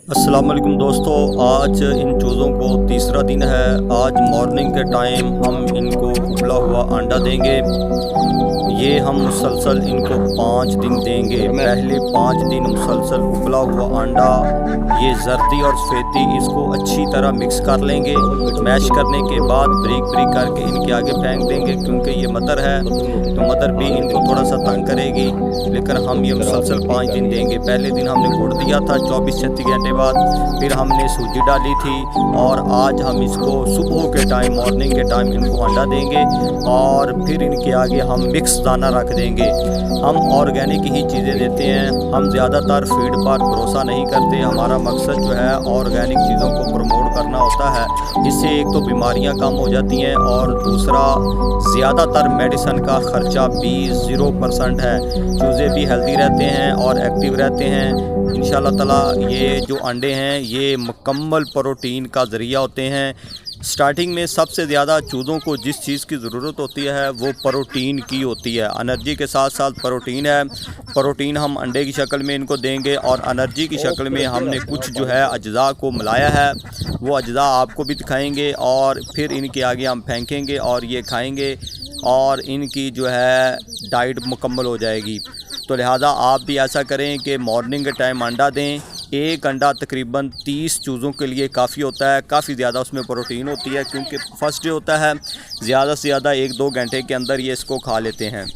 अस्सलाम वालेकुम दोस्तों, आज इन चूज़ों को तीसरा दिन है। आज मॉर्निंग के टाइम हम इनको उबला हुआ अंडा देंगे। ये हम मुसलसल इनको 5 दिन देंगे। पहले 5 दिन मुसलसल उबला हुआ अंडा, ये जर्दी और सफ़ेदी इसको अच्छी तरह मिक्स कर लेंगे। मैश करने के बाद ब्रिक ब्रिक करके इनके आगे फेंक देंगे, क्योंकि ये मदर है तो मदर भी इनको थोड़ा सा तंग करेगी। लेकिन हम ये मुसलसल 5 दिन देंगे। पहले दिन हमने गुड़ दिया था 24-36 घंटे बाद, फिर हमने सूजी डाली थी, और आज हम इसको सुबह के टाइम मॉर्निंग के टाइम इनको अंडा देंगे। और फिर इनके आगे हम मिक्स दाना रख देंगे। हम ऑर्गेनिक ही चीज़ें देते हैं, हम ज़्यादातर फीड पर भरोसा नहीं करते। हमारा मकसद जो है ऑर्गेनिक चीज़ों को प्रमोट करना होता है। इससे एक तो बीमारियां कम हो जाती हैं, और दूसरा ज़्यादातर मेडिसिन का ख़र्चा भी 0% है। चूज़े भी हेल्दी रहते हैं और एक्टिव रहते हैं। इंशाल्लाह ताला ये जो अंडे हैं ये मुकम्मल प्रोटीन का ज़रिया होते हैं। स्टार्टिंग में सबसे ज़्यादा चूज़ों को जिस चीज़ की ज़रूरत होती है वो प्रोटीन की होती है। एनर्जी के साथ साथ प्रोटीन है। प्रोटीन हम अंडे की शक्ल में इनको देंगे, और एनर्जी की शक्ल में हमने कुछ जो है अज्जा को मिलाया है, वो अज्जा आपको भी दिखाएंगे। और फिर इनके आगे हम फेंकेंगे और ये खाएंगे, और इनकी जो है डाइट मुकम्मल हो जाएगी। तो लिहाजा आप भी ऐसा करें कि मॉर्निंग के टाइम अंडा दें। एक अंडा तकरीबन 30 चूज़ों के लिए काफ़ी होता है। काफ़ी ज़्यादा उसमें प्रोटीन होती है, क्योंकि फर्स्ट डे होता है। ज़्यादा से ज़्यादा 1-2 घंटे के अंदर ये इसको खा लेते हैं।